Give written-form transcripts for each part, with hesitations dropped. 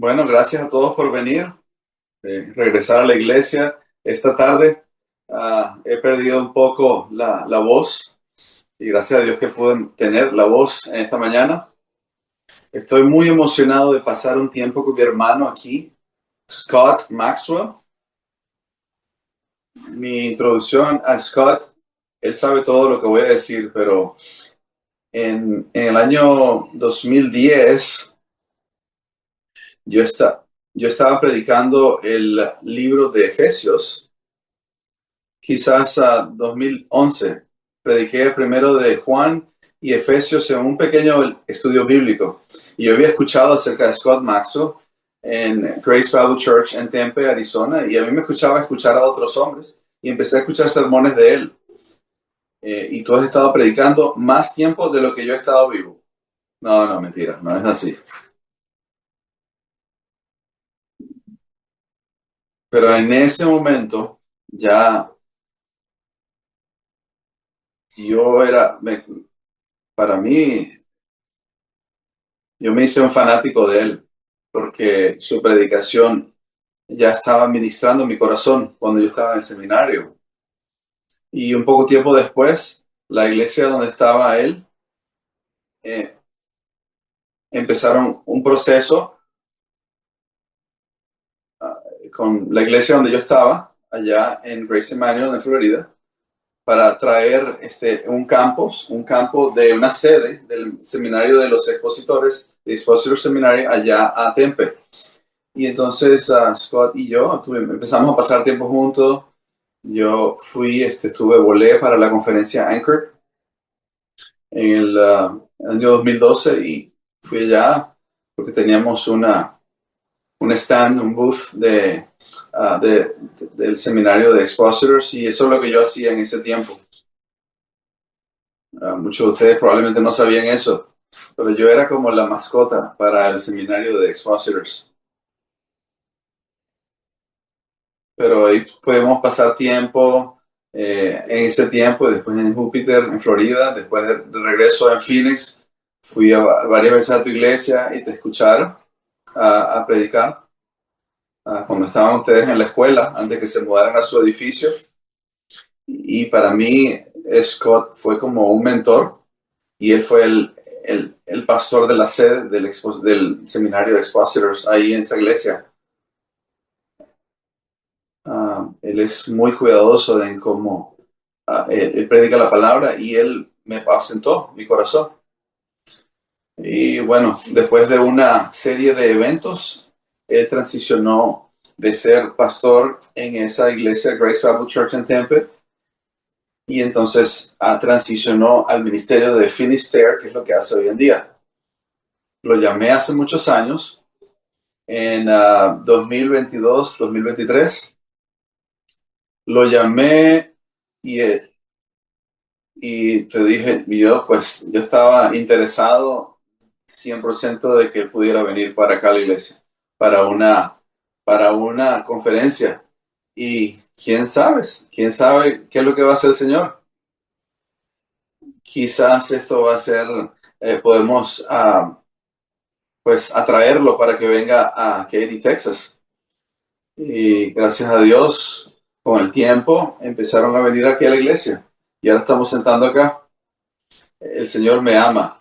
Bueno, gracias a todos por venir, regresar a la iglesia esta tarde. He perdido un poco la voz y gracias a Dios que pude tener la voz en esta mañana. Estoy muy emocionado de pasar un tiempo con mi hermano aquí, Scott Maxwell. Mi introducción a Scott, él sabe todo lo que voy a decir, pero en el año 2010 yo, yo estaba predicando el libro de Efesios. Quizás a 2011 prediqué primero de Juan y Efesios en un pequeño estudio bíblico. Y yo había escuchado acerca de Scott Maxwell en Grace Bible Church en Tempe, Arizona, y a mí me escuchaba escuchar a otros hombres y empecé a escuchar sermones de él. Y tú has estado predicando más tiempo de lo que yo he estado vivo. No, no, mentira, no es así. Pero en ese momento ya yo era, para mí, yo me hice un fanático de él porque su predicación ya estaba ministrando mi corazón cuando yo estaba en el seminario. Y un poco tiempo después, la iglesia donde estaba él, eh, empezaron un proceso con la iglesia donde yo estaba, allá en Grace Emmanuel, en Florida, para traer un campo de una sede del seminario de los expositores, de Expositor Seminary, allá a Tempe. Y entonces Scott y yo empezamos a pasar tiempo juntos. Yo volé para la conferencia Anchor en el año 2012 y fui allá porque teníamos un stand, un booth del seminario de Expositors y eso es lo que yo hacía en ese tiempo. Muchos de ustedes probablemente no sabían eso, pero yo era como la mascota para el seminario de Expositors. Pero ahí podemos pasar tiempo en ese tiempo, y después en Júpiter, en Florida, después de regreso en Phoenix, fui varias veces a tu iglesia y te escucharon a predicar cuando estaban ustedes en la escuela, antes que se mudaran a su edificio. Y para mí, Scott fue como un mentor y él fue el pastor de la sede del seminario de Expositors ahí en esa iglesia. Él es muy cuidadoso en cómo él predica la palabra y él me asentó mi corazón. Y bueno, después de una serie de eventos, él transicionó de ser pastor en esa iglesia Grace Bible Church en Tempe y entonces transicionó al ministerio de Finisterre, que es lo que hace hoy en día. Lo llamé hace muchos años, en 2022, 2023. Lo llamé y te dije, yo estaba interesado 100% de que él pudiera venir para acá a la iglesia, para para una conferencia. Y quién sabe qué es lo que va a hacer el Señor. Quizás esto va a ser, podemos pues atraerlo para que venga a Katy, Texas. Y gracias a Dios, con el tiempo, empezaron a venir aquí a la iglesia. Y ahora estamos sentando acá. El Señor me ama.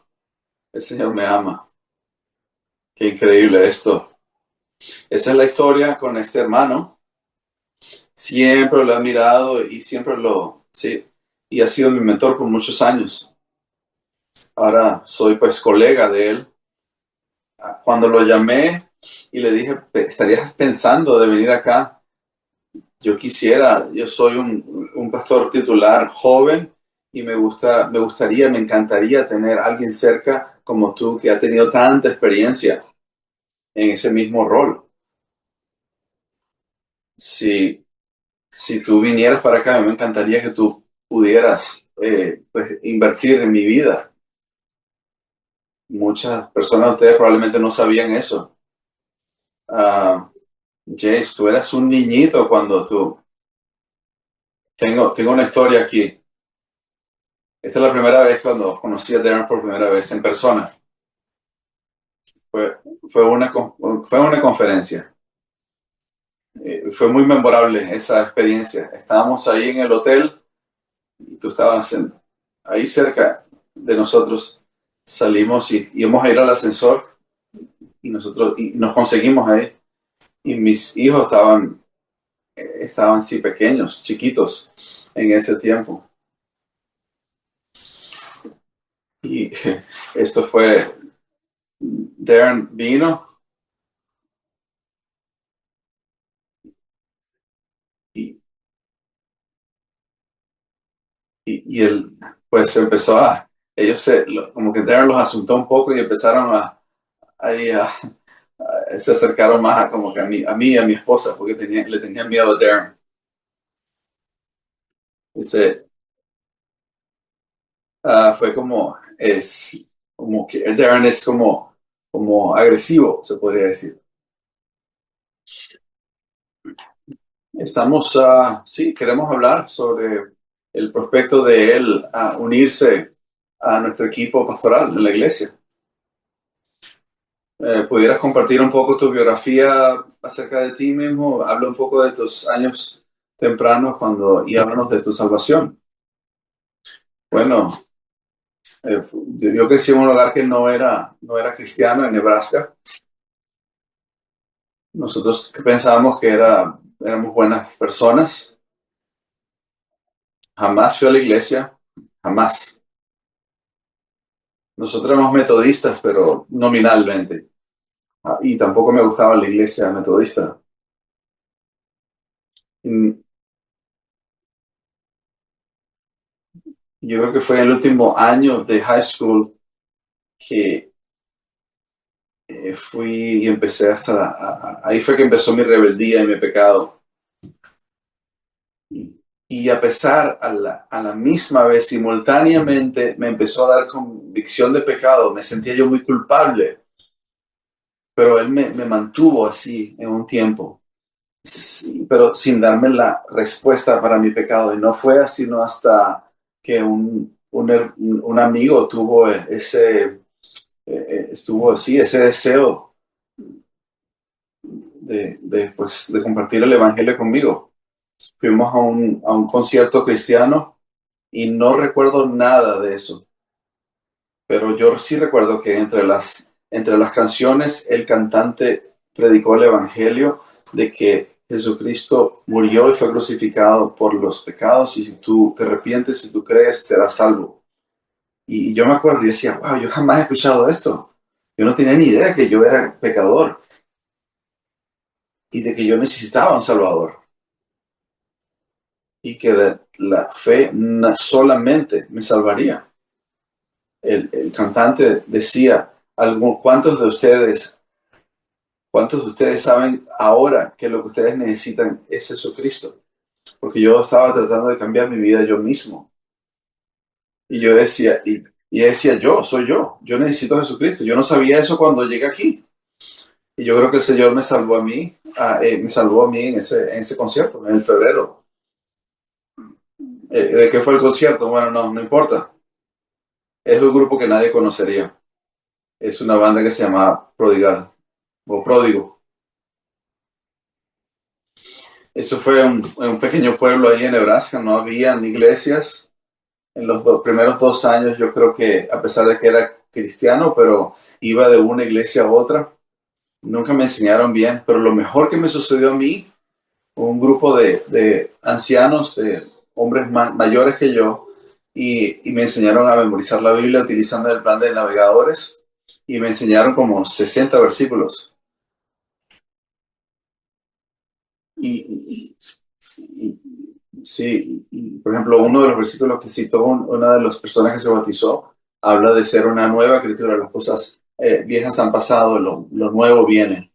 El Señor me ama. Qué increíble esto. Esa es la historia con este hermano. Siempre lo he admirado y sí, y ha sido mi mentor por muchos años. Ahora soy pues colega de él. Cuando lo llamé y le dije, ¿estarías pensando de venir acá? Yo soy un pastor titular joven y me encantaría tener a alguien cerca como tú que ha tenido tanta experiencia en ese mismo rol. Si, si tú vinieras para acá, me encantaría que tú pudieras pues, invertir en mi vida. Muchas personas de ustedes probablemente no sabían eso. Uh, Jace, tú eras un niñito cuando tú... Tengo una historia aquí. Esta es la primera vez cuando conocí a Darren por primera vez en persona. Fue, fue una conferencia. Fue muy memorable esa experiencia. Estábamos ahí en el hotel y tú estabas ahí cerca de nosotros. Salimos y íbamos a ir al ascensor y nosotros y nos conseguimos ahí. Y mis hijos estaban sí pequeños, chiquitos en ese tiempo. Y esto fue, Darren vino y, y él pues empezó ellos como que Darren los asustó un poco y empezaron ahí se acercaron más como que a mí y a mi esposa porque le tenían miedo a Darren. Ese, fue como que Darren es como agresivo, se podría decir. Sí, queremos hablar sobre el prospecto de él a unirse a nuestro equipo pastoral en la iglesia. ¿Pudieras compartir un poco tu biografía acerca de ti mismo? Habla un poco de tus años tempranos y háblanos de tu salvación. Bueno, yo crecí en un hogar que no era cristiano en Nebraska. Nosotros pensábamos que éramos buenas personas. Jamás fui a la iglesia, jamás. Nosotros éramos metodistas, pero nominalmente. Y tampoco me gustaba la iglesia metodista. Mm, Yo creo que fue el último año de high school que fui y empecé ahí fue que empezó mi rebeldía y mi pecado. Y a pesar, a la misma vez, simultáneamente, me empezó a dar convicción de pecado. Me sentía yo muy culpable, pero él me mantuvo así en un tiempo, sí, pero sin darme la respuesta para mi pecado. Y no fue así, no hasta que un amigo tuvo estuvo así, ese deseo pues, de compartir el evangelio conmigo. Fuimos a un concierto cristiano y no recuerdo nada de eso, pero yo sí recuerdo que entre las canciones el cantante predicó el evangelio de que Jesucristo murió y fue crucificado por los pecados y si tú te arrepientes, si tú crees, serás salvo. Y yo me acuerdo y decía, wow, yo jamás he escuchado esto. Yo no tenía ni idea que yo era pecador y de que yo necesitaba un Salvador y que la fe solamente me salvaría. El cantante decía, ¿cuántos de ustedes saben ahora que lo que ustedes necesitan es Jesucristo? Porque yo estaba tratando de cambiar mi vida yo mismo. Y yo decía, y decía, soy yo necesito a Jesucristo. Yo no sabía eso cuando llegué aquí. Y yo creo que el Señor me salvó a mí en ese concierto, en el febrero. ¿De qué fue el concierto? Bueno, no importa. Es un grupo que nadie conocería. Es una banda que se llama Prodigal o Pródigo. Eso fue un pequeño pueblo ahí en Nebraska, no habían iglesias. En los primeros 2 años yo creo que, a pesar de que era cristiano, pero iba de una iglesia a otra, nunca me enseñaron bien, pero lo mejor que me sucedió a mí, un grupo de ancianos, de hombres mayores que yo, y me enseñaron a memorizar la Biblia utilizando el plan de navegadores, y me enseñaron como 60 versículos. Y, y- sí, por ejemplo, uno de los versículos que citó una de las personas que se bautizó habla de ser una nueva criatura. Las cosas viejas han pasado, lo nuevo viene.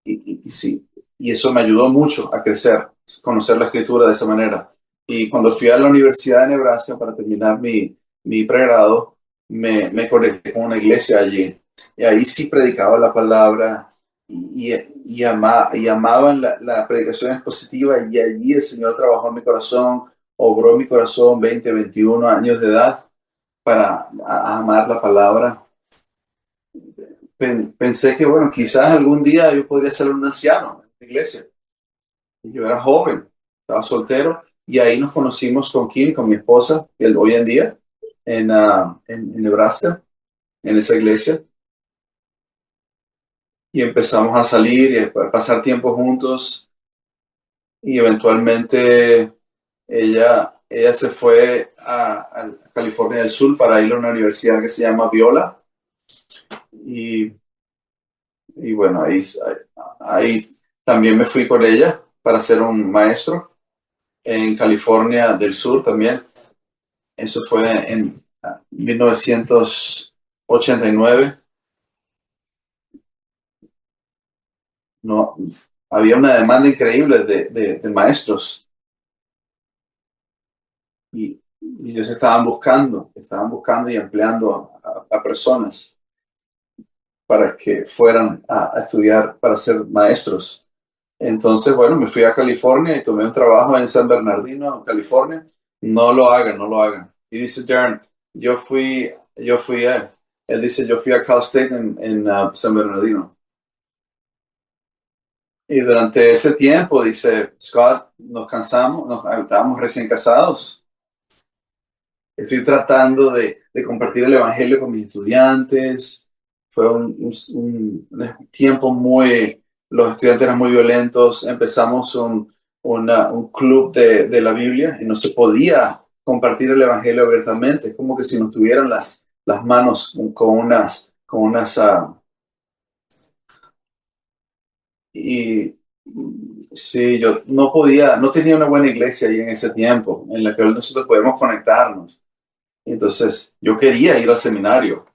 Y sí, y eso me ayudó mucho a crecer, conocer la escritura de esa manera. Y cuando fui a la Universidad de Nebraska para terminar mi pregrado, me conecté con una iglesia allí. Y ahí sí predicaba la palabra y amaban la predicación expositiva y allí el Señor trabajó en mi corazón, obró en mi corazón 20, 21 años de edad para amar la palabra. pensé que, bueno, quizás algún día yo podría ser un anciano en la iglesia. Y yo era joven, estaba soltero, y ahí nos conocimos con Kim, con mi esposa, hoy en día, en Nebraska, en esa iglesia, y empezamos a salir y a pasar tiempo juntos, y eventualmente ella se fue a California del Sur para ir a una universidad que se llama Viola, y, y bueno, ahí también me fui con ella para ser un maestro en California del Sur también. Eso fue en 1989. No, había una demanda increíble de maestros y ellos estaban buscando y empleando a personas para que fueran a estudiar para ser maestros. Entonces, bueno, me fui a California y tomé un trabajo en San Bernardino, California. No lo hagan, no lo hagan. Y dice Darren, él dice, yo fui a Cal State en San Bernardino. Y durante ese tiempo, dice Scott, nos cansamos, estábamos recién casados. Estoy tratando de compartir el evangelio con mis estudiantes. Fue un tiempo los estudiantes eran muy violentos. Empezamos un club de la Biblia y no se podía compartir el evangelio abiertamente. Es como que si nos tuvieran las manos con unas. Y sí, yo no podía, no tenía una buena iglesia ahí en ese tiempo en la que nosotros podemos conectarnos. Entonces, yo quería ir al seminario.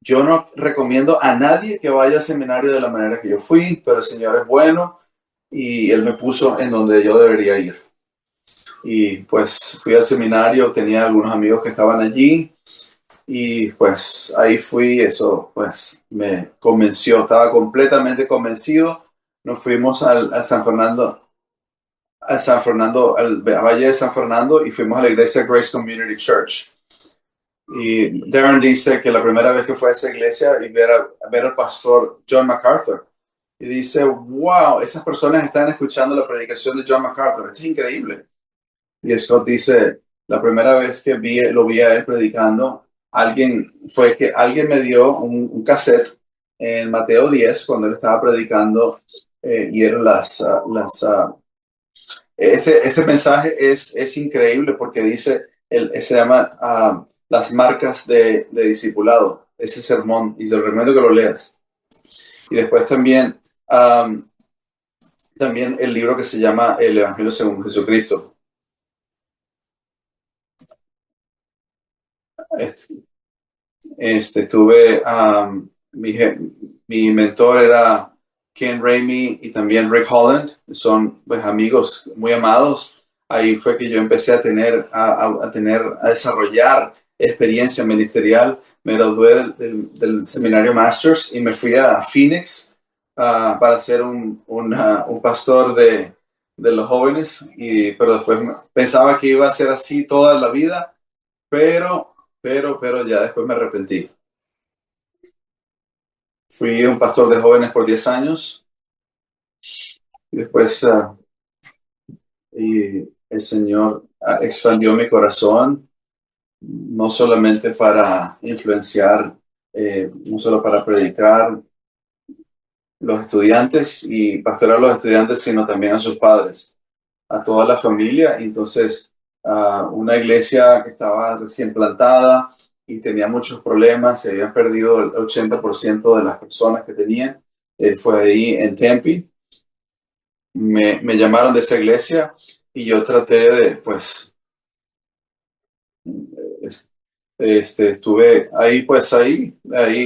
Yo no recomiendo a nadie que vaya al seminario de la manera que yo fui, pero el Señor es bueno y Él me puso en donde yo debería ir. Y pues fui al seminario, tenía algunos amigos que estaban allí y pues ahí fui, eso pues me convenció, estaba completamente convencido. Nos fuimos a San Fernando, al Valle de San Fernando y fuimos a la iglesia Grace Community Church. Y Darren dice que la primera vez que fue a esa iglesia y ver al pastor John MacArthur, y dice, wow, esas personas están escuchando la predicación de John MacArthur, esto es increíble. Y Scott dice, la primera vez que lo vi a él predicando, fue que alguien me dio un cassette en Mateo 10 cuando él estaba predicando y eran este mensaje es increíble porque dice, se llama las marcas de discipulado, ese sermón, y te recomiendo que lo leas. Y después también el libro que se llama El Evangelio según Jesucristo. Este, mi mentor era Ken Ramey y también Rick Holland, son pues amigos muy amados. Ahí fue que yo empecé a desarrollar experiencia ministerial. Me gradué del seminario Masters y me fui a Phoenix para ser un pastor de los jóvenes, pero después pensaba que iba a ser así toda la vida, pero ya después me arrepentí. Fui un pastor de jóvenes por 10 años y después y el Señor expandió mi corazón, no solamente para influenciar, no solo para predicar los estudiantes y pastorear a los estudiantes, sino también a sus padres, a toda la familia. Y entonces, una iglesia que estaba recién plantada y tenía muchos problemas, se habían perdido el 80% de las personas que tenían, fue ahí en Tempe. Me llamaron de esa iglesia y yo traté pues, es- estuve ahí, pues ahí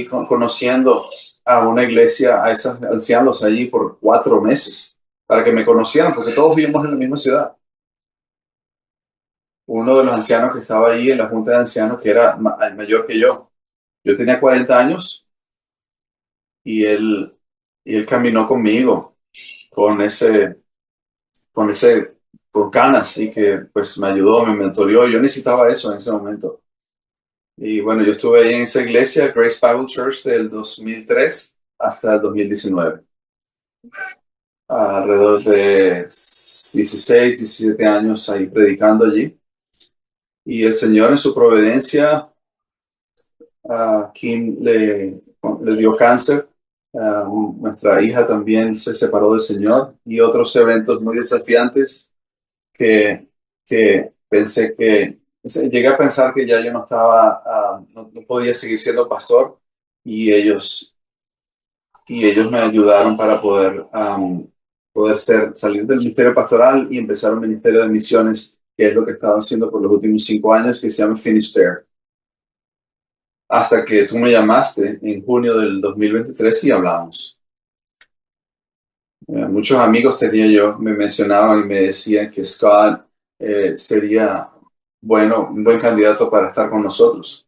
conociendo a una iglesia, a esos ancianos allí por 4 meses, para que me conocieran, porque todos vivimos en la misma ciudad. Uno de los ancianos que estaba ahí en la junta de ancianos, que era mayor que yo tenía 40 años y él caminó conmigo con con ese, con canas y que pues me ayudó, me mentoreó. Yo necesitaba eso en ese momento. Y bueno, yo estuve ahí en esa iglesia, Grace Bible Church, del 2003 hasta el 2019. Alrededor de 16, 17 años ahí predicando allí. Y el Señor en su providencia, a Kim le dio cáncer. Nuestra hija también se separó del Señor y otros eventos muy desafiantes que, que pensé que, llegué a pensar que ya yo no estaba, no podía seguir siendo pastor y ellos me ayudaron para poder salir del ministerio pastoral y empezar un ministerio de misiones, que es lo que estaba haciendo por los últimos 5 años, que se llama Finisterre. Hasta que tú me llamaste en junio del 2023 y hablamos. Muchos amigos tenía yo, me mencionaban y me decían que Scott sería un buen candidato para estar con nosotros.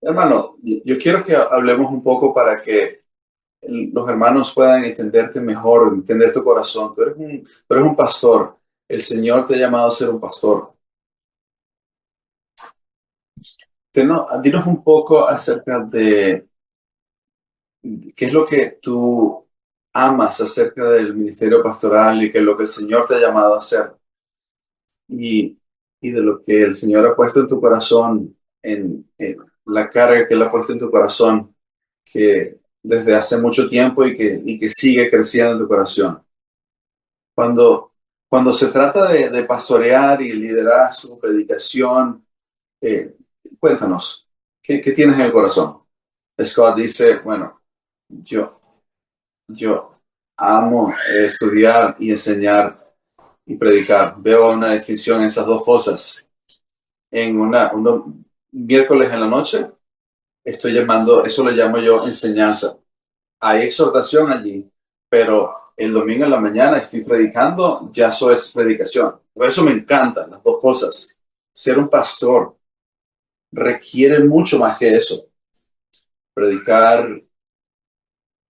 Hermano, yo quiero que hablemos un poco para que los hermanos puedan entenderte mejor, entender tu corazón. Tú eres un pastor. El Señor te ha llamado a ser un pastor. Dinos un poco acerca de qué es lo que tú amas acerca del ministerio pastoral y qué es lo que el Señor te ha llamado a hacer y, y de lo que el Señor ha puesto en tu corazón, en la carga que Él ha puesto en tu corazón, que desde hace mucho tiempo y que sigue creciendo en tu corazón. Cuando, cuando se trata de pastorear y liderazgo, predicación, eh, cuéntanos, ¿qué tienes en el corazón? Scott dice, bueno, yo, yo amo estudiar y enseñar y predicar. Veo una distinción en esas dos cosas. Un miércoles en la noche estoy llamando, eso le llamo yo enseñanza. Hay exhortación allí, pero el domingo en la mañana estoy predicando, ya eso es predicación. Por eso me encantan las dos cosas. Ser un pastor requiere mucho más que eso. Predicar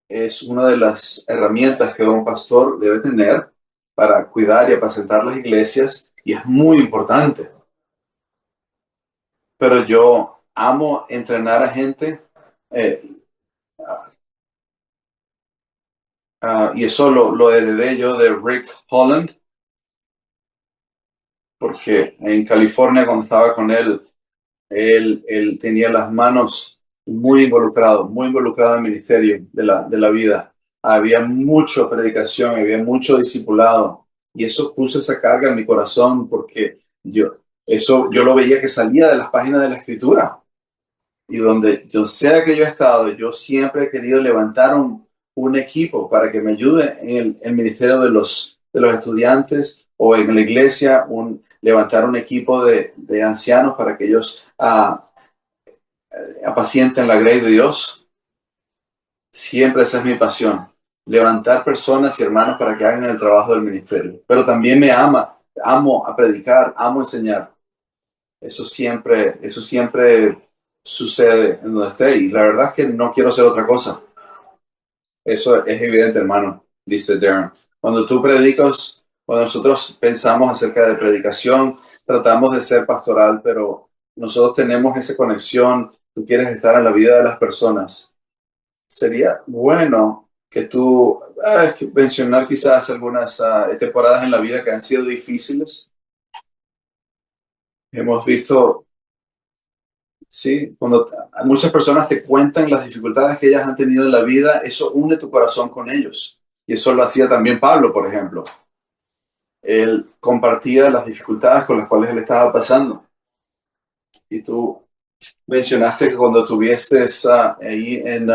es una de las herramientas que un pastor debe tener para cuidar y apacentar las iglesias y es muy importante. Pero yo amo entrenar a gente eh, y eso lo heredé yo de Rick Holland, porque en California cuando estaba con él, él tenía las manos muy involucrado en el ministerio de la vida. Había mucha predicación, había mucho discipulado y eso puso esa carga en mi corazón porque yo lo veía que salía de las páginas de la escritura. Y donde yo sea que yo he estado, yo siempre he querido levantar un equipo para que me ayude en el ministerio de los estudiantes o en la iglesia, levantar un equipo de ancianos para que ellos apacienten la grey de Dios. Siempre esa es mi pasión, levantar personas y hermanos para que hagan el trabajo del ministerio. Pero también amo a predicar, amo enseñar. Eso siempre sucede en donde esté. Y la verdad es que no quiero hacer otra cosa. Eso es evidente, hermano, dice Darren. Cuando tú predicas, cuando nosotros pensamos acerca de predicación, tratamos de ser pastoral, pero nosotros tenemos esa conexión. Tú quieres estar en la vida de las personas. Sería bueno que tú mencionar quizás algunas temporadas en la vida que han sido difíciles. Hemos visto. Sí, cuando muchas personas te cuentan las dificultades que ellas han tenido en la vida, eso une tu corazón con ellos. Y eso lo hacía también Pablo, por ejemplo. Él compartía las dificultades con las cuales él estaba pasando. Y tú mencionaste que cuando tuviste ahí en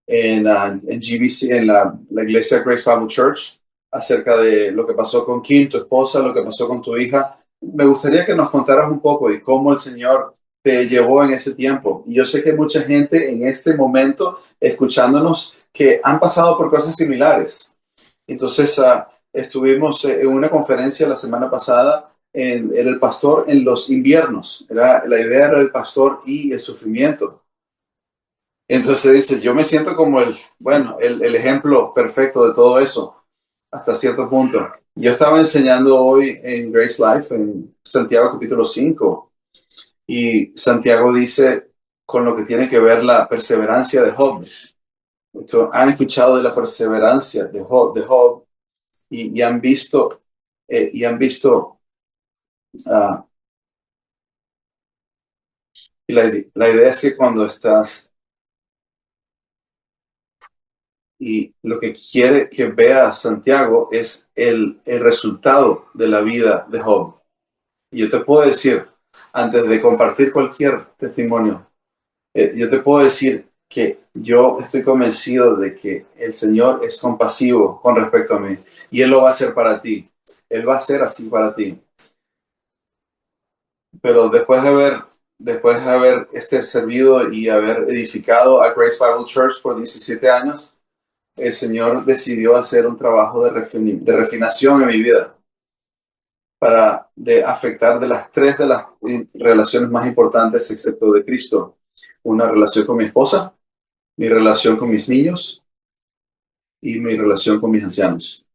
GBC, en la iglesia Grace Bible Church, acerca de lo que pasó con Kim, tu esposa, lo que pasó con tu hija, me gustaría que nos contaras un poco de cómo el Señor te llevó en ese tiempo. Y yo sé que mucha gente en este momento, escuchándonos, que han pasado por cosas similares. Entonces, estuvimos en una conferencia la semana pasada era el pastor en los inviernos. La idea era el pastor y el sufrimiento. Entonces dice, yo me siento como el ejemplo perfecto de todo eso, hasta cierto punto. Yo estaba enseñando hoy en Grace Life, en Santiago capítulo 5, Y Santiago dice con lo que tiene que ver la perseverancia de Job. Han escuchado de la perseverancia de Job y han visto, ah, y la idea es que cuando estás y lo que quiere que vea Santiago es el resultado de la vida de Job. Y yo te puedo decir, antes de compartir cualquier testimonio, yo te puedo decir que yo estoy convencido de que el Señor es compasivo con respecto a mí y Él lo va a hacer para ti. Él va a ser así para ti. Pero después de haber servido y haber edificado a Grace Bible Church por 17 años, el Señor decidió hacer un trabajo de refinación en mi vida para afectar de las tres de las relaciones más importantes excepto de Cristo. Una relación con mi esposa, mi relación con mis niños y mi relación con mis ancianos.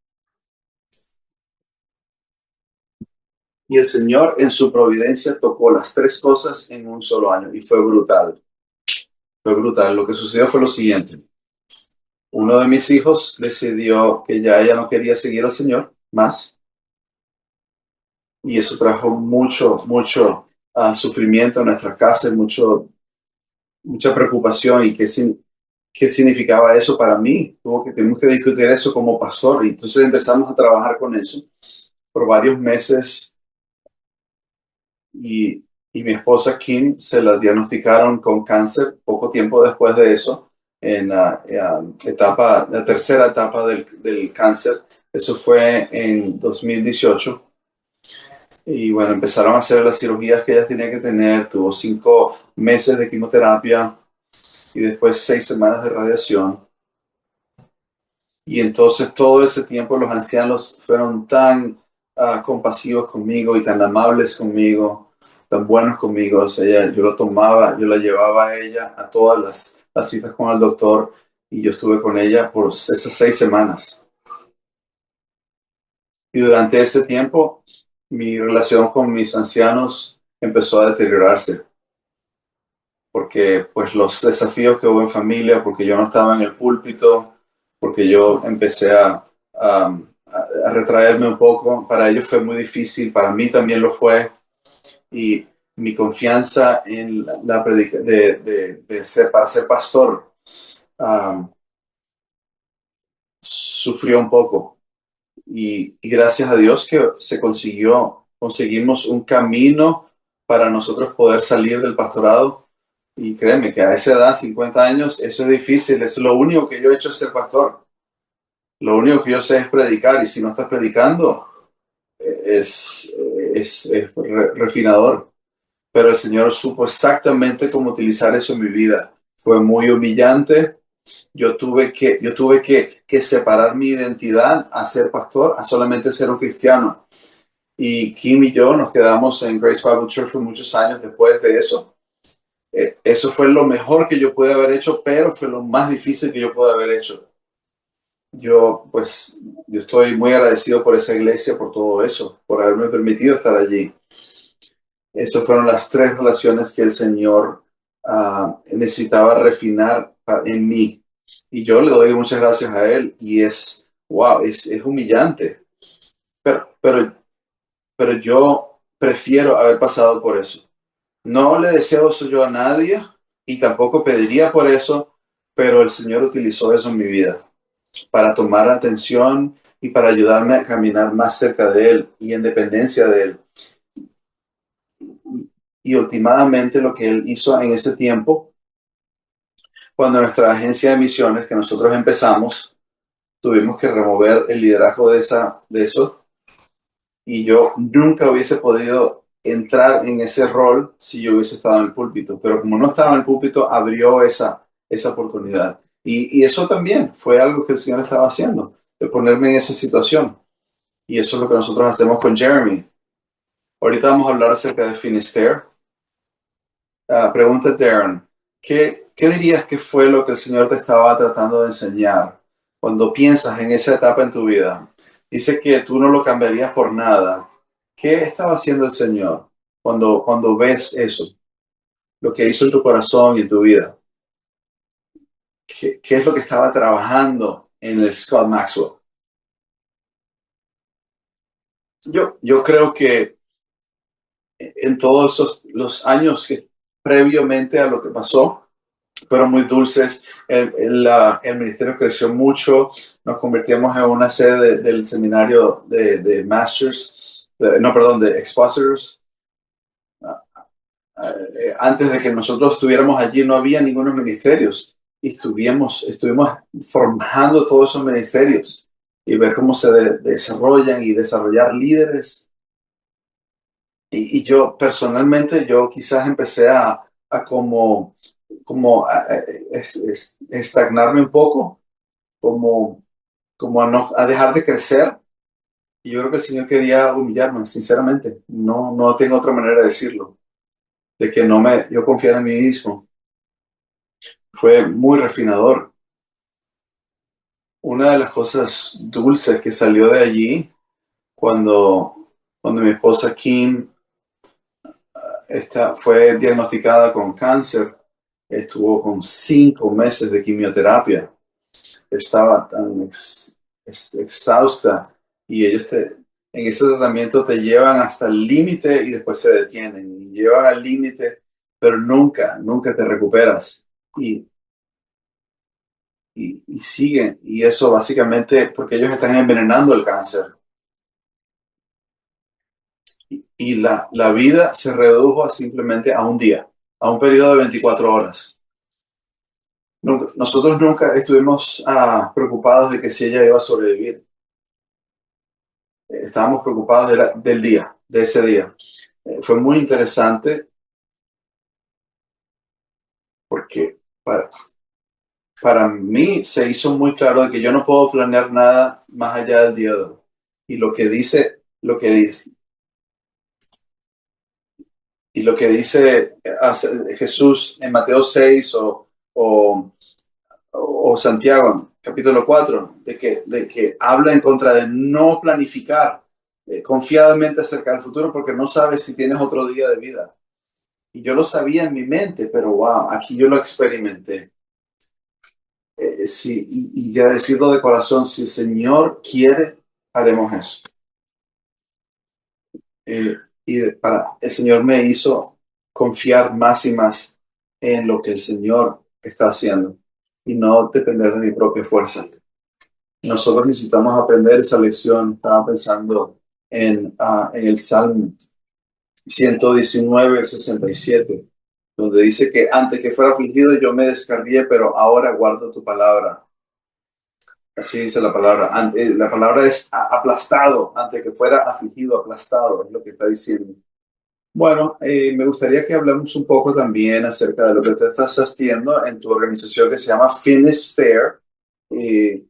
Y el Señor en su providencia tocó las tres cosas en un solo año y fue brutal. Fue brutal. Lo que sucedió fue lo siguiente. Uno de mis hijos decidió que ya ella no quería seguir al Señor más y eso trajo mucho sufrimiento en nuestra casa y mucha preocupación y qué significaba eso para mí. Tuvimos que discutir eso como pastor y entonces empezamos a trabajar con eso por varios meses y, y mi esposa Kim se la diagnosticaron con cáncer poco tiempo después de eso, en la tercera etapa del cáncer. Eso fue en 2018. Y bueno, empezaron a hacer las cirugías que ella tenía que tener. Tuvo 5 meses de quimioterapia y después 6 semanas de radiación. Y entonces todo ese tiempo los ancianos fueron tan compasivos conmigo y tan amables conmigo, tan buenos conmigo. O sea, yo lo tomaba, yo la llevaba a ella a todas las citas con el doctor y yo estuve con ella por esas 6 semanas. Y durante ese tiempo, mi relación con mis ancianos empezó a deteriorarse porque pues los desafíos que hubo en familia, porque yo no estaba en el púlpito, porque yo empecé a retraerme un poco, para ellos fue muy difícil, para mí también lo fue, y mi confianza en la predica para ser pastor sufrió un poco. Y gracias a Dios que conseguimos un camino para nosotros poder salir del pastorado. Y créeme que a esa edad, 50 años, eso es difícil. Eso es lo único que yo he hecho es ser pastor. Lo único que yo sé es predicar. Y si no estás predicando, es refinador. Pero el Señor supo exactamente cómo utilizar eso en mi vida. Fue muy humillante. Yo tuve que separar mi identidad a ser pastor, a solamente ser un cristiano. Y Kim y yo nos quedamos en Grace Bible Church por muchos años después de eso. Eso fue lo mejor que yo pude haber hecho, pero fue lo más difícil que yo pude haber hecho. Pues, yo estoy muy agradecido por esa iglesia, por todo eso, por haberme permitido estar allí. Esas fueron las tres relaciones que el Señor necesitaba refinar en mí. Y yo le doy muchas gracias a Él y wow, es humillante. Pero yo prefiero haber pasado por eso. No le deseo eso yo a nadie y tampoco pediría por eso, pero el Señor utilizó eso en mi vida para tomar atención y para ayudarme a caminar más cerca de Él y en dependencia de Él. Y últimamente lo que Él hizo en ese tiempo, cuando nuestra agencia de misiones que nosotros empezamos, tuvimos que remover el liderazgo de eso y yo nunca hubiese podido entrar en ese rol si yo hubiese estado en el púlpito, pero como no estaba en el púlpito, abrió esa oportunidad. Y eso también fue algo que el Señor estaba haciendo, de ponerme en esa situación. Y eso es lo que nosotros hacemos con Jeremy. Ahorita vamos a hablar acerca de Finisterre. Pregunta Darren, ¿qué dirías que fue lo que el Señor te estaba tratando de enseñar cuando piensas en esa etapa en tu vida? Dice que tú no lo cambiarías por nada. ¿Qué estaba haciendo el Señor cuando ves eso? lo que hizo en tu corazón y en tu vida. ¿Qué es lo que estaba trabajando en el Scott Maxwell? Yo creo que en todos los años que previamente a lo que pasó, fueron muy dulces. El ministerio creció mucho. Nos convertimos en una sede del seminario de Masters, no, perdón, de Expositors. Antes de que nosotros estuviéramos allí, no había ningunos ministerios. Y estuvimos formando todos esos ministerios y ver cómo se desarrollan y desarrollar líderes. Y yo personalmente, yo quizás empecé a estagnarme un poco, como, como a dejar de crecer. Y yo creo que el Señor quería humillarme, sinceramente. No tengo otra manera de decirlo, de que yo confiara en mí mismo. Fue muy refinador. Una de las cosas dulces que salió de allí, cuando mi esposa Kim fue diagnosticada con cáncer, estuvo con 5 meses de quimioterapia. Estaba tan exhausta, y ellos en ese tratamiento te llevan hasta el límite y después se detienen y llevan al límite, pero nunca te recuperas, y, y siguen. Y eso básicamente porque ellos están envenenando el cáncer, y la vida se redujo simplemente a un día, a un periodo de 24 horas. Nosotros nunca estuvimos preocupados de que si ella iba a sobrevivir. Estábamos preocupados del día, de ese día. Fue muy interesante porque para mí se hizo muy claro de que yo no puedo planear nada más allá del día de hoy. Y lo que dice Jesús en Mateo 6 o Santiago, capítulo 4, de que habla en contra de no planificar confiadamente acerca del futuro, porque no sabes si tienes otro día de vida. Y yo lo sabía en mi mente, pero wow, aquí yo lo experimenté. Sí, y ya decirlo de corazón, si el Señor quiere, haremos eso. Eh, el Señor me hizo confiar más y más en lo que el Señor está haciendo y no depender de mi propia fuerza. Nosotros necesitamos aprender esa lección. Estaba pensando en el Salmo 119, 67, donde dice que antes que fuera afligido yo me descarrié, pero ahora guardo tu palabra. Así dice la palabra. La palabra es aplastado, antes que fuera afligido, aplastado, es lo que está diciendo. Bueno, me gustaría que hablemos un poco también acerca de lo que tú estás haciendo en tu organización que se llama Finisterre. Eh,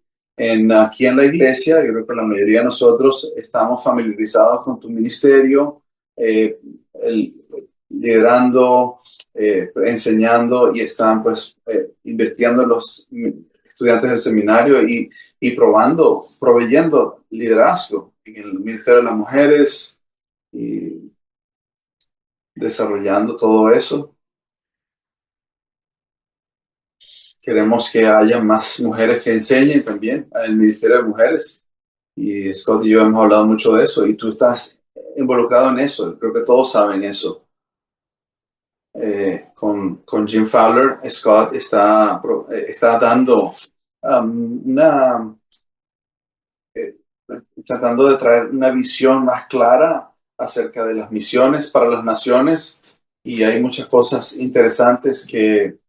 Aquí en la iglesia, yo creo que la mayoría de nosotros estamos familiarizados con tu ministerio, eh, liderando, enseñando, y están pues invirtiendo en los estudiantes del seminario y proveyendo liderazgo en el Ministerio de las Mujeres y desarrollando todo eso. Queremos que haya más mujeres que enseñen también en el Ministerio de Mujeres. Y Scott y yo hemos hablado mucho de eso, y tú estás involucrado en eso. Creo que todos saben eso. Con Jim Fowler, Scott está dando una eh, tratando de traer una visión más clara acerca de las misiones para las naciones, y hay muchas cosas interesantes que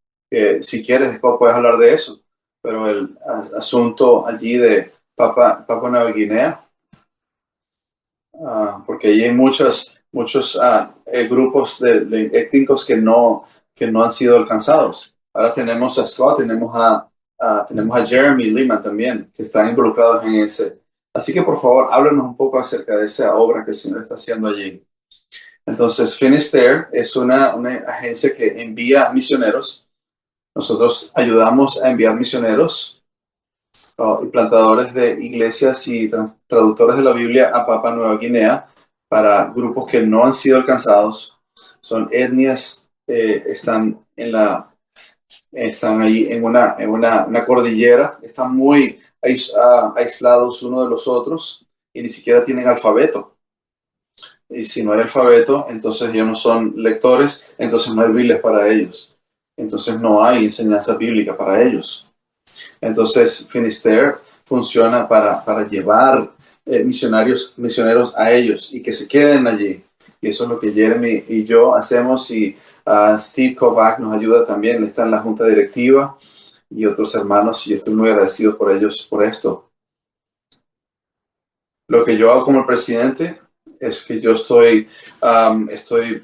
si quieres después puedes hablar de eso, pero el asunto allí de Papua Nueva Guinea, porque allí hay muchos grupos de étnicos que no han sido alcanzados. Ahora tenemos a Scott, tenemos a Jeremy Lehman también, que están involucrados en ese. Así que por favor, háblanos un poco acerca de esa obra que el Señor está haciendo allí. Entonces, Finisterre es una agencia que envía misioneros. Nosotros ayudamos a enviar misioneros y plantadores de iglesias y traductores de la Biblia a Papua Nueva Guinea para grupos que no han sido alcanzados. Son etnias están están ahí una cordillera, están muy aislados uno de los otros y ni siquiera tienen alfabeto. Y si no hay alfabeto, entonces ellos no son lectores, entonces no hay Biblias para ellos. Entonces no hay enseñanza bíblica para ellos. Entonces Finisterre funciona para llevar misioneros a ellos y que se queden allí. Y eso es lo que Jeremy y yo hacemos y Steve Kovac nos ayuda también, él está en la junta directiva y otros hermanos y yo estoy muy agradecido por ellos por esto. Lo que yo hago como presidente es que yo estoy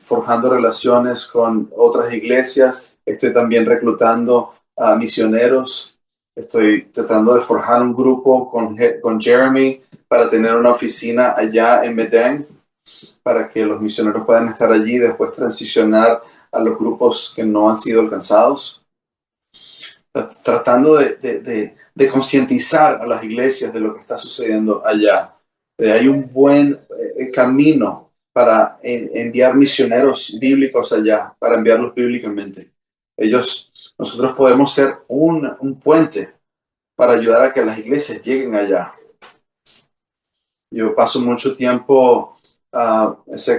forjando relaciones con otras iglesias, estoy también reclutando a misioneros, estoy tratando de forjar un grupo con Jeremy para tener una oficina allá en Medellín, para que los misioneros puedan estar allí y después transicionar a los grupos que no han sido alcanzados, tratando de concientizar a las iglesias de lo que está sucediendo allá. Hay un buen camino para enviar misioneros bíblicos allá, para enviarlos bíblicamente. Nosotros podemos ser un puente para ayudar a que las iglesias lleguen allá. Yo paso mucho tiempo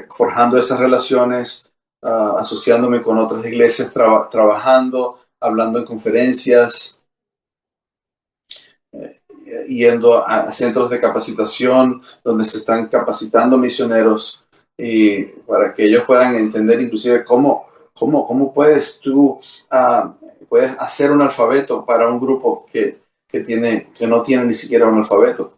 forjando esas relaciones, asociándome con otras iglesias, trabajando, hablando en conferencias, yendo a centros de capacitación donde se están capacitando misioneros y para que ellos puedan entender inclusive cómo puedes puedes hacer un alfabeto para un grupo que no tiene ni siquiera un alfabeto.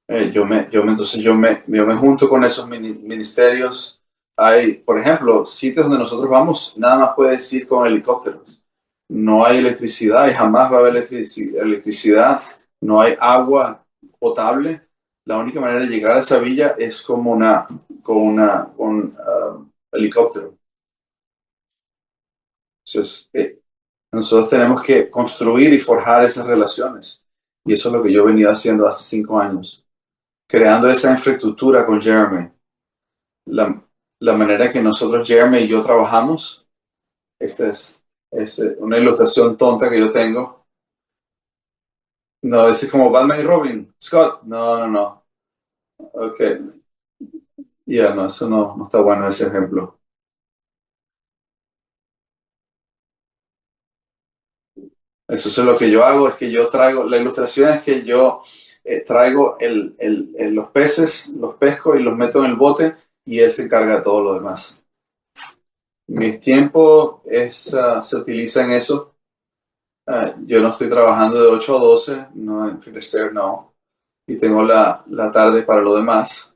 Entonces yo me junto con esos ministerios. Hay, por ejemplo, sitios donde nosotros vamos, nada más puedes ir con helicópteros. No hay electricidad y jamás va a haber electricidad. No hay agua potable. La única manera de llegar a esa villa es como un helicóptero. Entonces, nosotros tenemos que construir y forjar esas relaciones. Y eso es lo que yo he venido haciendo hace 5 años, creando esa infraestructura con Jeremy. La, la manera que nosotros, Jeremy y yo trabajamos, esta es una ilustración tonta que yo tengo. No, es como Batman y Robin. Scott, no. Ok, ya, no, eso no está bueno ese ejemplo. Eso es lo que yo hago, es que yo traigo, la ilustración es que yo traigo los peces, los pesco y los meto en el bote y él se encarga de todo lo demás. Mis tiempos se utiliza en eso. Yo no estoy trabajando de 8 a 12, no en Finisterre, no. Y tengo la tarde para lo demás.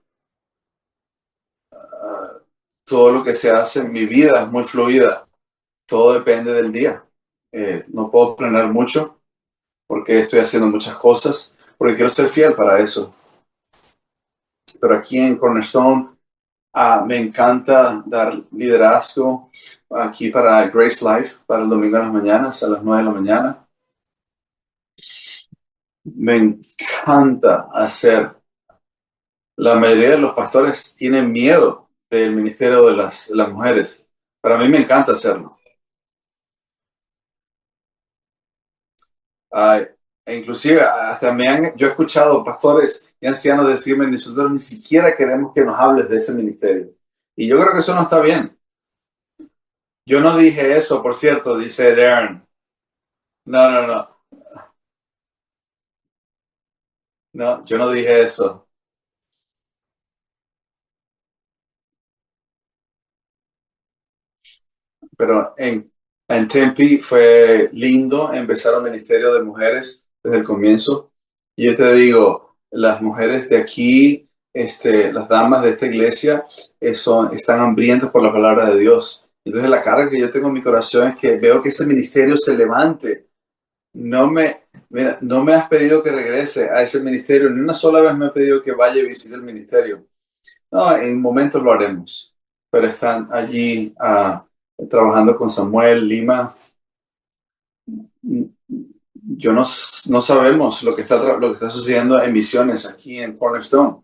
Todo lo que se hace en mi vida es muy fluida. Todo depende del día. No puedo planear mucho porque estoy haciendo muchas cosas, porque quiero ser fiel para eso. Pero aquí en Cornerstone me encanta dar liderazgo aquí para Grace Life, para el domingo en las mañanas, a las 9 de la mañana. Me encanta hacer. La mayoría de los pastores tienen miedo del ministerio de las mujeres. Para mí me encanta hacerlo. Uh, Inclusive hasta yo he escuchado pastores y ancianos decirme, nosotros ni siquiera queremos que nos hables de ese ministerio. Y yo creo que eso no está bien. Yo no dije eso, por cierto, dice Darren. No. No, yo no dije eso. Pero en Tempe fue lindo empezar un ministerio de mujeres desde el comienzo. Y yo te digo, las mujeres de aquí, las damas de esta iglesia, están hambrientas por la palabra de Dios. Entonces la cara que yo tengo en mi corazón es que veo que ese ministerio se levante. Mira, no me has pedido que regrese a ese ministerio, ni una sola vez me has pedido que vaya y visite el ministerio. No, en momentos lo haremos, pero están allí trabajando con Samuel Lima. Yo no sabemos lo que está sucediendo en misiones aquí en Cornerstone.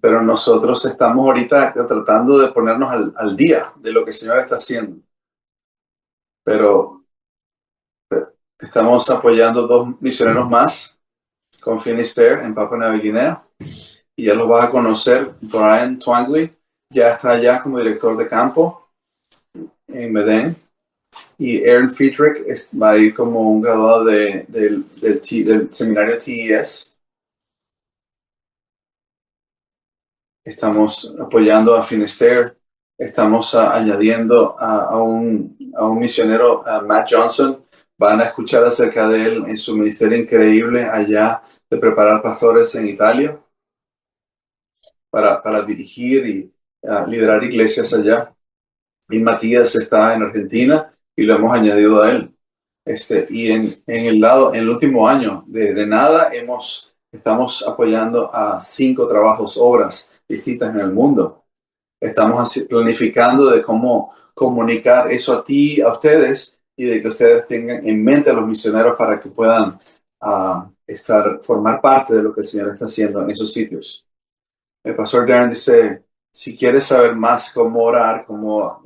pero nosotros estamos ahorita tratando de ponernos al día de lo que el Señor está haciendo. Pero estamos apoyando 2 misioneros más con Finisterre en Papua Nueva Guinea. Y ya los vas a conocer. Brian Twangley ya está allá como director de campo en Medellín. Y Aaron Friedrich va a ir como un graduado del seminario TES. Estamos apoyando a Finisterre. Estamos añadiendo a un misionero, a Matt Johnson. Van a escuchar acerca de él en su ministerio increíble allá de preparar pastores en Italia para dirigir y liderar iglesias allá. Y Matías está en Argentina y lo hemos añadido a él. Y en el último año, de nada, estamos apoyando a 5 trabajos, obras distintas en el mundo. Estamos planificando de cómo comunicar eso a ustedes y de que ustedes tengan en mente a los misioneros para que puedan formar parte de lo que el Señor está haciendo en esos sitios. El pastor Darren dice, si quieres saber más cómo orar, cómo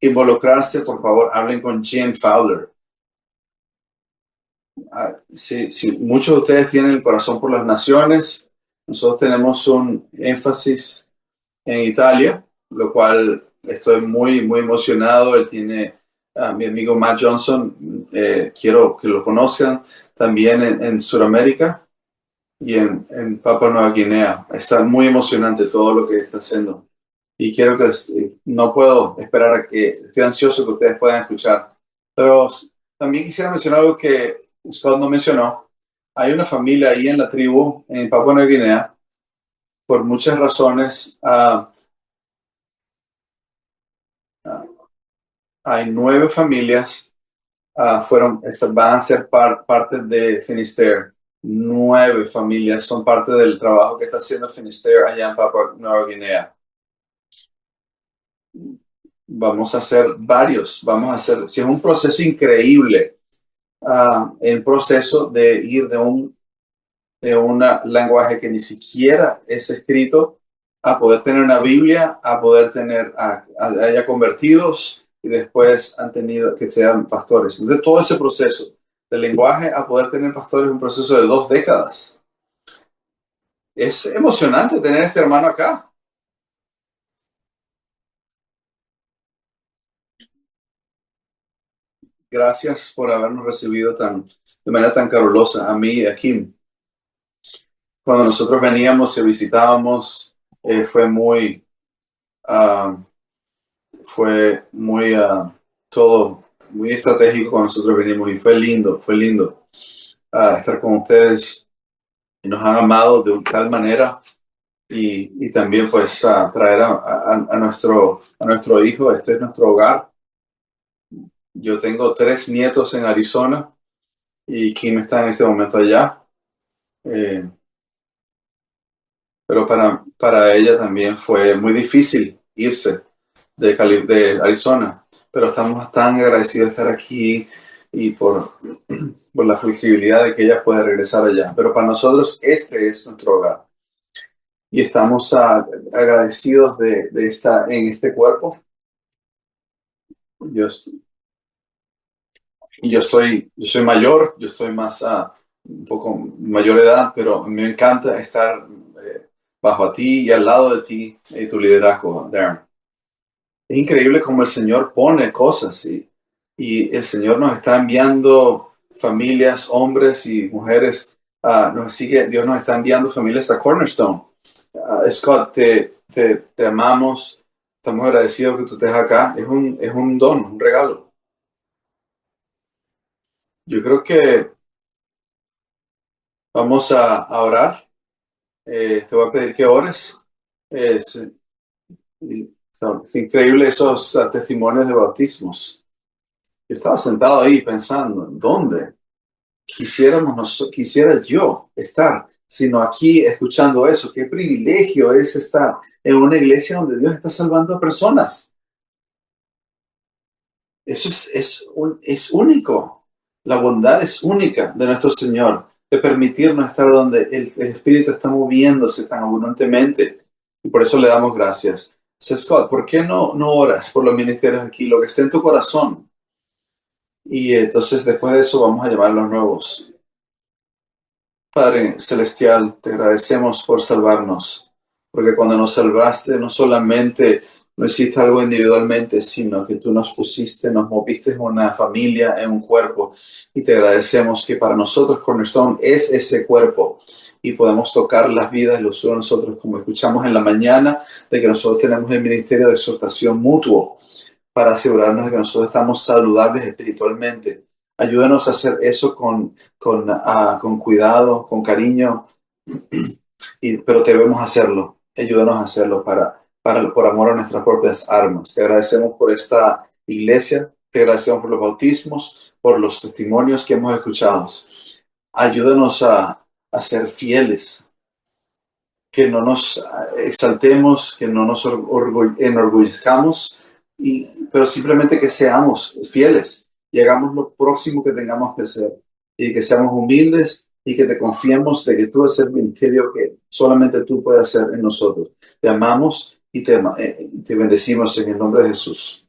involucrarse, por favor, hablen con Jen Fowler. Si muchos de ustedes tienen el corazón por las naciones, nosotros tenemos un énfasis en Italia, lo cual estoy muy, muy emocionado. Él tiene a mi amigo Matt Johnson, quiero que lo conozcan, también en Sudamérica y en Papua Nueva Guinea. Está muy emocionante todo lo que está haciendo. Y quiero que, no puedo esperar a que, estoy ansioso que ustedes puedan escuchar. Pero también quisiera mencionar algo que Scott no mencionó. Hay una familia ahí en la tribu, en Papua Nueva Guinea, por muchas razones. Hay 9 familias, van a ser parte de Finisterre. 9 familias son parte del trabajo que está haciendo Finisterre allá en Papua Nueva Guinea. Vamos a hacer, si es un proceso increíble, el proceso de ir de un lenguaje que ni siquiera es escrito a poder tener una Biblia, a poder tener haya convertidos y después han tenido que sean pastores. Entonces todo ese proceso del lenguaje a poder tener pastores es un proceso de 2 décadas. Es emocionante tener este hermano acá. Gracias por habernos recibido de manera tan calurosa a mí y a Kim. Cuando nosotros veníamos y visitábamos, fue ah, muy todo muy estratégico cuando nosotros venimos y fue lindo estar con ustedes y nos han amado de tal manera y también pues traer a nuestro hijo. Este es nuestro hogar. Yo tengo 3 nietos en Arizona y Kim está en este momento allá. Eh, pero para ella también fue muy difícil irse de Arizona, pero estamos tan agradecidos de estar aquí y por la flexibilidad de que ella pueda regresar allá. Pero para nosotros este es nuestro hogar y estamos agradecidos de estar en este cuerpo. Yo, yo soy mayor, yo estoy un poco mayor edad, pero me encanta estar bajo a ti y al lado de ti y tu liderazgo, Darren. Es increíble cómo el Señor pone cosas y el Señor nos está enviando familias, hombres y mujeres. Dios nos está enviando familias a Cornerstone. Scott, te amamos. Estamos agradecidos que tú estés acá. Es un don, un regalo. Yo creo que vamos a orar. Te voy a pedir que ores. Es, es increíble esos testimonios de bautismos. Yo estaba sentado ahí pensando, ¿dónde quisiera yo estar, sino aquí escuchando eso? Qué privilegio es estar en una iglesia donde Dios está salvando a personas. Eso es único. La bondad es única de nuestro Señor. de permitirnos estar donde el Espíritu está moviéndose tan abundantemente. Y por eso le damos gracias. Scott, ¿por qué no oras por los ministerios aquí? Lo que esté en tu corazón. Y entonces después de eso vamos a llamar a los nuevos. Padre Celestial, te agradecemos por salvarnos, porque cuando nos salvaste no solamente no hiciste algo individualmente, sino que tú nos pusiste, nos moviste en una familia, en un cuerpo, y te agradecemos que para nosotros Cornerstone es ese cuerpo y podemos tocar las vidas de los unos a nosotros, como escuchamos en la mañana, de que nosotros tenemos el ministerio de exhortación mutuo para asegurarnos de que nosotros estamos saludables espiritualmente. Ayúdanos a hacer eso con cuidado, con cariño, pero debemos hacerlo. Ayúdanos a hacerlo por amor a nuestras propias armas. Te agradecemos por esta iglesia, te agradecemos por los bautismos, por los testimonios que hemos escuchado. Ayúdanos a ser fieles, que no nos exaltemos, que no nos enorgullezcamos, pero simplemente que seamos fieles y hagamos lo próximo que tengamos que hacer y que seamos humildes y que te confiemos de que tú es el ministerio que solamente tú puedes hacer en nosotros. Te amamos y te bendecimos en el nombre de Jesús.